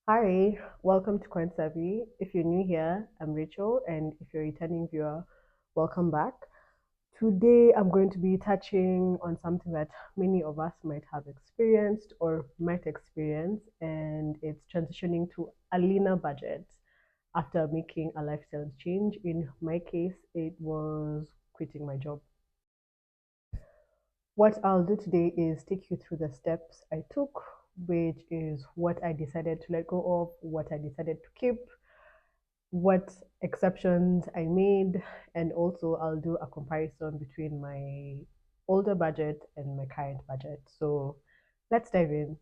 Hi, welcome to Coin Savvy. If you're new here, I'm Rachel, and if you're a returning viewer, welcome back. Today, I'm going to be touching on something that many of us might have experienced or might experience, and it's transitioning to a leaner budget after making a lifestyle change. In my case, it was quitting my job. What I'll do today is take you through the steps I took, which is what I decided to let go of, what I decided to keep, what exceptions I made, and also I'll do a comparison between my older budget and my current budget. So let's dive in.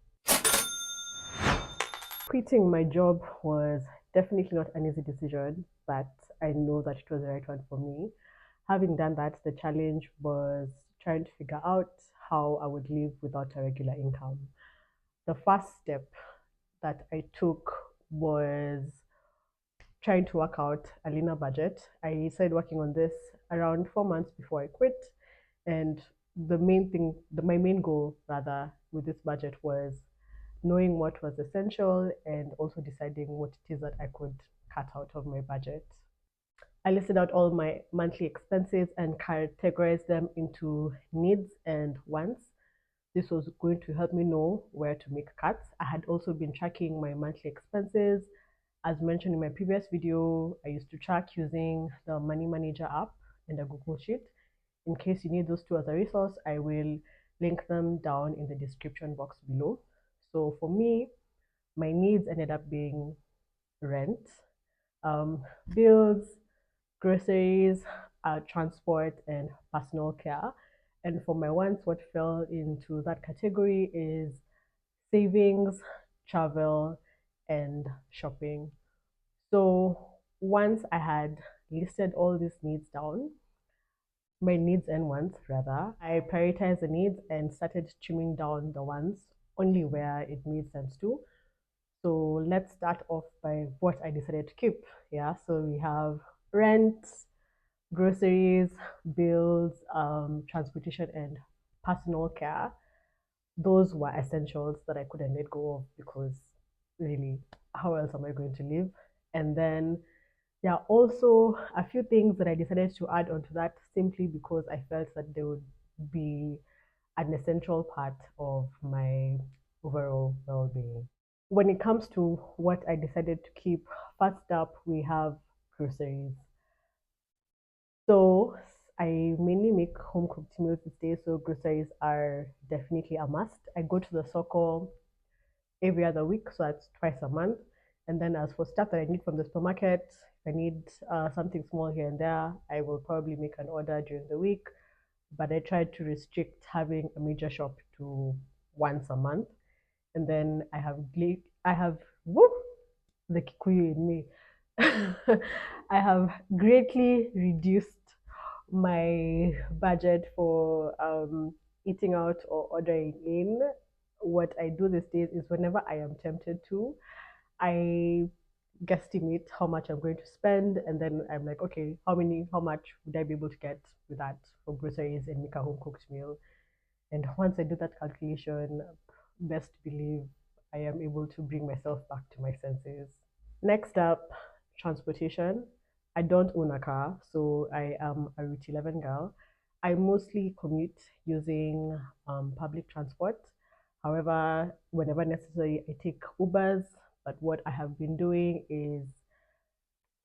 Quitting my job was definitely not an easy decision, but I know that it was the right one for me. Having done that, the challenge was trying to figure out how I would live without a regular income. The first step that I took was trying to work out a leaner budget. I started working on this around 4 months before I quit. And my main goal rather with this budget was knowing what was essential and also deciding what it is that I could cut out of my budget. I listed out all my monthly expenses and categorized them into needs and wants. This was going to help me know where to make cuts. I had also been tracking my monthly expenses. As mentioned in my previous video, I used to track using the Money Manager app and the Google Sheet. In case you need those two as a resource, I will link them down in the description box below. So for me, my needs ended up being rent, bills, groceries, transport, and personal care. And for my wants, what fell into that category is savings, travel, and shopping. So once I had listed all these needs down, my needs and wants rather, I prioritized the needs and started trimming down the wants only where it made sense to. So let's start off by what I decided to keep. Yeah, so we have rent, groceries, bills, transportation, and personal care. Those were essentials that I couldn't let go of because really, how else am I going to live? And then there are also a few things that I decided to add onto that simply because I felt that they would be an essential part of my overall well being. When it comes to what I decided to keep, first up, we have groceries. So I mainly make home cooked meals these days, so groceries are definitely a must. I go to the Soko every other week, so that's twice a month. And then as for stuff that I need from the supermarket, if I need something small here and there, I will probably make an order during the week. But I try to restrict having a major shop to once a month. And then I have woo, the Kikuyu in me. I have greatly reduced my budget for eating out or ordering in. What I do these days is whenever I am tempted to, I guesstimate how much I'm going to spend, and then I'm like, okay, how much would I be able to get with that for groceries and make a home cooked meal? And once I do that calculation, best believe I am able to bring myself back to my senses. Next up, transportation. I don't own a car, so I am a Route 11 girl. I mostly commute using public transport. However, whenever necessary, I take Ubers. But what I have been doing is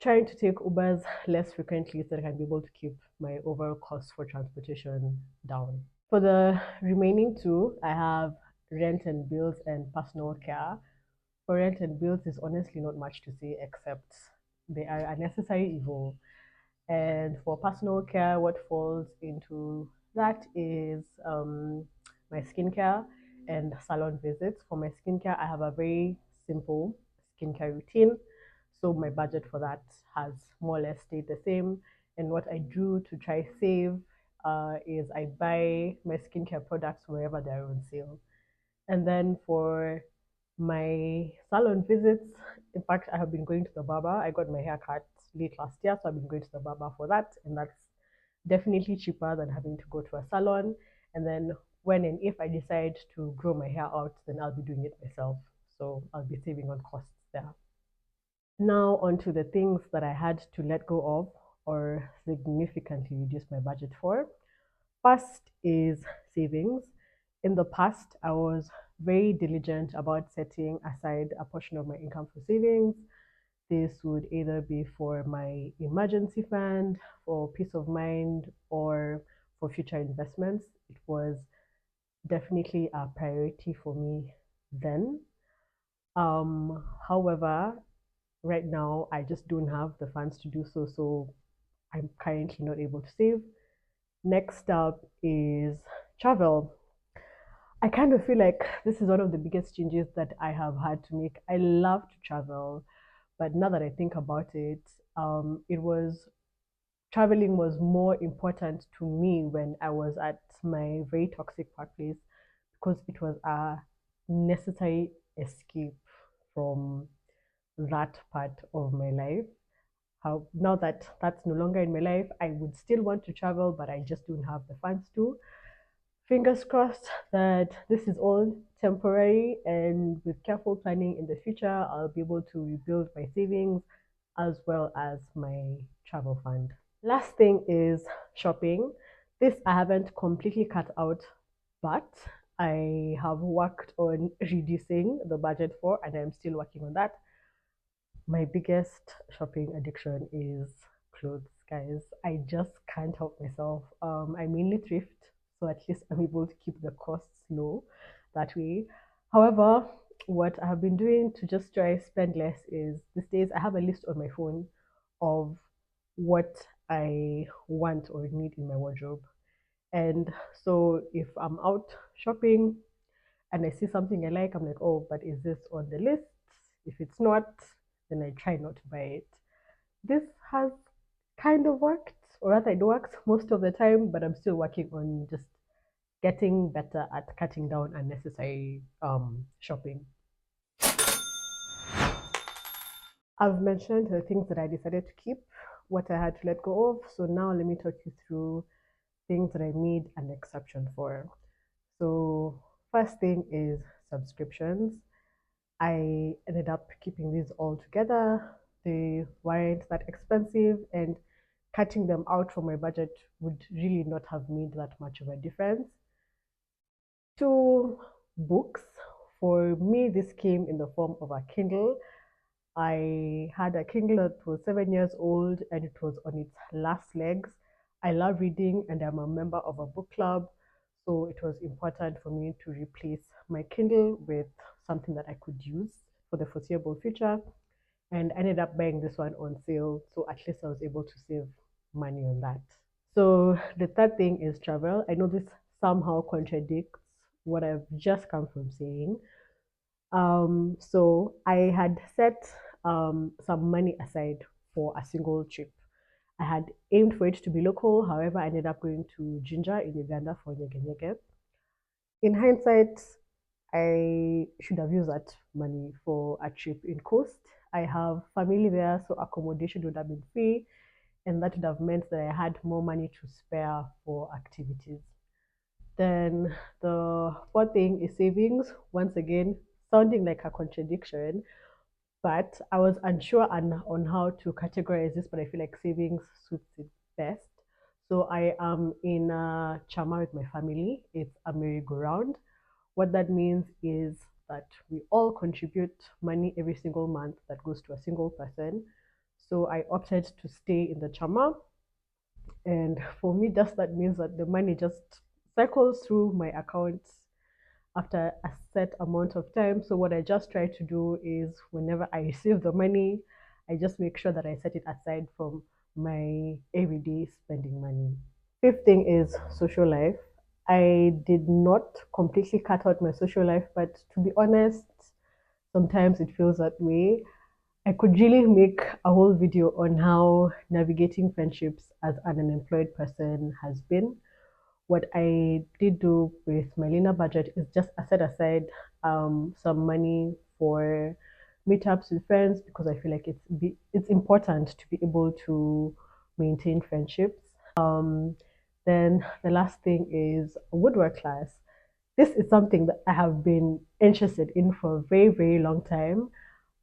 trying to take Ubers less frequently so that I can be able to keep my overall cost for transportation down. For the remaining two, I have rent and bills and personal care. For rent and bills, there's honestly not much to say except they are a necessary evil. And for personal care, what falls into that is my skincare and salon visits. For my skincare, I have a very simple skincare routine. So my budget for that has more or less stayed the same. And what I do to try save is I buy my skincare products wherever they're on sale. And then for my salon visits, in fact, I have been going to the barber. I got my hair cut late last year, so I've been going to the barber for that. And that's definitely cheaper than having to go to a salon. And then when and if I decide to grow my hair out, then I'll be doing it myself. So I'll be saving on costs there. Now, on to the things that I had to let go of or significantly reduce my budget for. First is savings. In the past, I was very diligent about setting aside a portion of my income for savings. This would either be for my emergency fund, for peace of mind, or for future investments. It was definitely a priority for me then. However, right now I just don't have the funds to do so, so I'm currently not able to save. Next up is travel. I kind of feel like this is one of the biggest changes that I have had to make. I love to travel, but now that I think about it, it was traveling was more important to me when I was at my very toxic workplace because it was a necessary escape from that part of my life. How now that that's no longer in my life, I would still want to travel, but I just don't have the funds to. Fingers crossed that this is all temporary, and with careful planning in the future, I'll be able to rebuild my savings as well as my travel fund. Last thing is shopping. This I haven't completely cut out, but I have worked on reducing the budget for, and I'm still working on that. My biggest shopping addiction is clothes, guys. I just can't help myself. I mainly thrift, so at least I'm able to keep the costs low that way. However, what I have been doing to just try spend less is these days I have a list on my phone of what I want or need in my wardrobe. And so if I'm out shopping and I see something I like, I'm like, oh, but is this on the list? If it's not, then I try not to buy it. This has kind of worked, or rather, it works most of the time, but I'm still working on just getting better at cutting down unnecessary shopping. I've mentioned the things that I decided to keep, what I had to let go of. So now let me talk you through things that I made an exception for. So, first thing is subscriptions. I ended up keeping these all together. They weren't that expensive, and cutting them out from my budget would really not have made that much of a difference. Two, books. For me, this came in the form of a Kindle. I had a Kindle that was 7 years old and it was on its last legs. I love reading and I'm a member of a book club. So it was important for me to replace my Kindle with something that I could use for the foreseeable future. And I ended up buying this one on sale. So at least I was able to save money on that. So the third thing is travel. I know this somehow contradicts what I've just come from saying. So I had set some money aside for a single trip. I had aimed for it to be local, however, I ended up going to Jinja in Uganda for Nyege Nyege. In hindsight, I should have used that money for a trip in Coast. I have family there, so accommodation would have been free, and that would have meant that I had more money to spare for activities. Then the fourth thing is savings. Once again, sounding like a contradiction, but I was unsure on how to categorize this, but I feel like savings suits it best. So I am in a chama with my family. It's a merry-go-round. What that means is that we all contribute money every single month that goes to a single person. So I opted to stay in the chama, and for me, just that means that the money just cycles through my accounts after a set amount of time. So what I just try to do is whenever I receive the money, I just make sure that I set it aside from my everyday spending money. Fifth thing is social life. I did not completely cut out my social life, but to be honest, sometimes it feels that way. I could really make a whole video on how navigating friendships as an unemployed person has been. What I did do with my Lena budget is just I set aside some money for meetups with friends because I feel like it's important to be able to maintain friendships. Then the last thing is a woodwork class. this is something that I have been interested in for a very, very long time.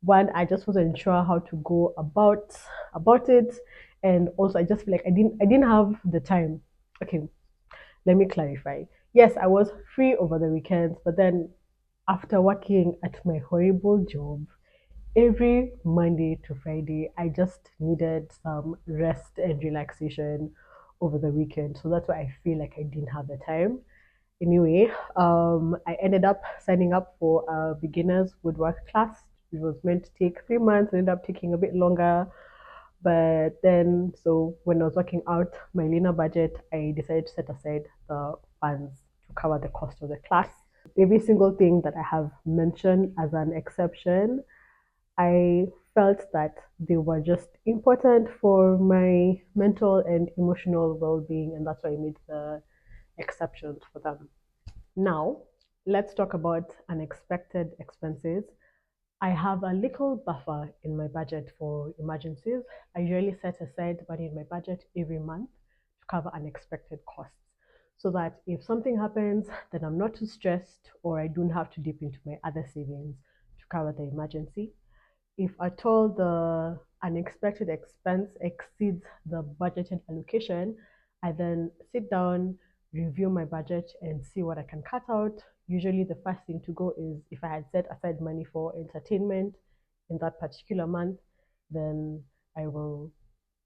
One, I just wasn't sure how to go about it, and also I just feel like I didn't have the time. Okay, let me clarify. Yes, I was free over the weekends, but then after working at my horrible job, every Monday to Friday, I just needed some rest and relaxation over the weekend. So that's why I feel like I didn't have the time. Anyway, I ended up signing up for a beginner's woodwork class. It was meant to take 3 months, ended up taking a bit longer. But then, so when I was working out my leaner budget, I decided to set aside the funds to cover the cost of the class. Every single thing that I have mentioned as an exception, I felt that they were just important for my mental and emotional well being, and that's why I made the exceptions for them. Now, let's talk about unexpected expenses. I have a little buffer in my budget for emergencies. I usually set aside money in my budget every month to cover unexpected costs so that if something happens, then I'm not too stressed or I don't have to dip into my other savings to cover the emergency. If at all the unexpected expense exceeds the budgeted allocation, I then sit down, review my budget, and see what I can cut out. Usually, the first thing to go is if I had set aside money for entertainment in that particular month, then I will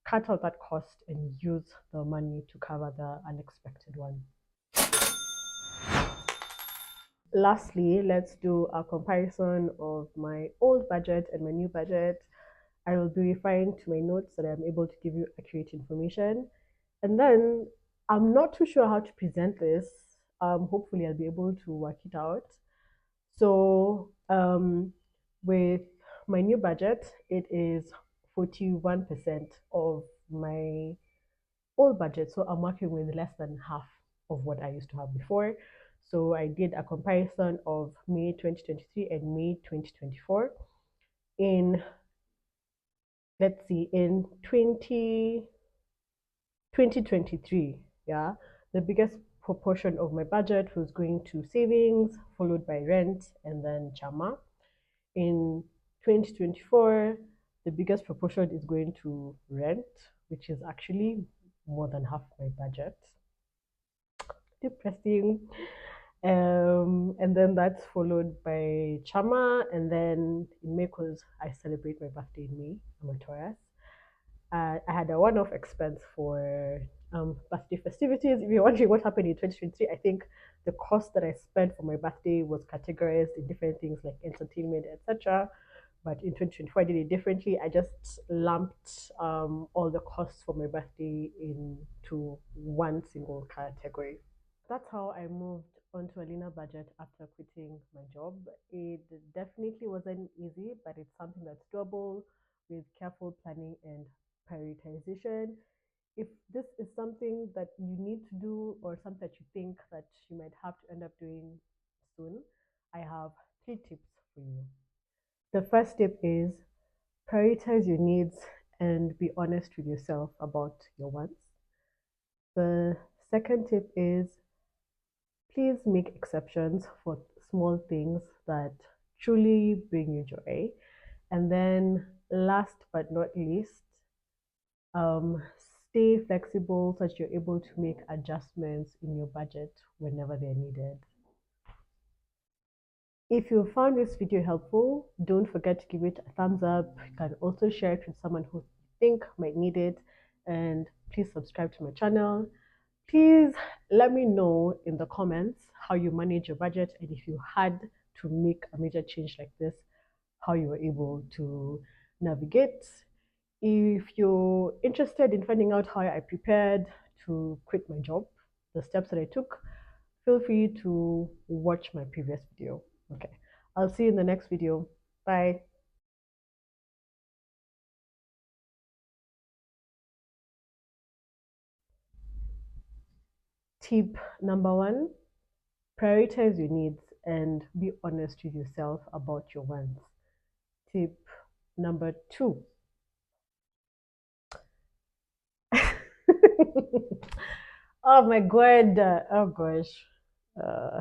cut out that cost and use the money to cover the unexpected one. Lastly, let's do a comparison of my old budget and my new budget. I will be referring to my notes so that I'm able to give you accurate information. And then I'm not too sure how to present this. Hopefully, I'll be able to work it out. So, with my new budget, it is 41% of my old budget. So, I'm working with less than half of what I used to have before. So, I did a comparison of May 2023 and May 2024. In let's see, in 2023, yeah, the biggest proportion of my budget was going to savings, followed by rent, and then chama. In 2024, the biggest proportion is going to rent, which is actually more than half my budget. Depressing. And then that's followed by chama, and then in May, because I celebrate my birthday in May, I'm a Taurus. I had a one-off expense for birthday festivities. If you're wondering what happened in 2023, I think the cost that I spent for my birthday was categorized in different things like entertainment, etc. But in 2024, I did it differently. I just lumped all the costs for my birthday into one single category. That's how I moved onto a leaner budget after quitting my job. It definitely wasn't easy, but it's something that's doable with careful planning and prioritization. If this is something that you need to do or something that you think that you might have to end up doing soon, I have 3 tips for you. The first tip is prioritize your needs and be honest with yourself about your wants. The second tip is please make exceptions for small things that truly bring you joy. And then, last but not least, um, stay flexible so that you're able to make adjustments in your budget whenever they're needed. If you found this video helpful, don't forget to give it a thumbs up. You can also share it with someone who you think might need it. And please subscribe to my channel. Please let me know in the comments how you manage your budget and if you had to make a major change like this, how you were able to navigate. If you're interested in finding out how I prepared to quit my job, the steps that I took, feel free to watch my previous video. Okay, I'll see you in the next video. Bye. Tip number one, prioritize your needs and be honest with yourself about your wants. Tip number two. Oh my god. Oh gosh. Uh,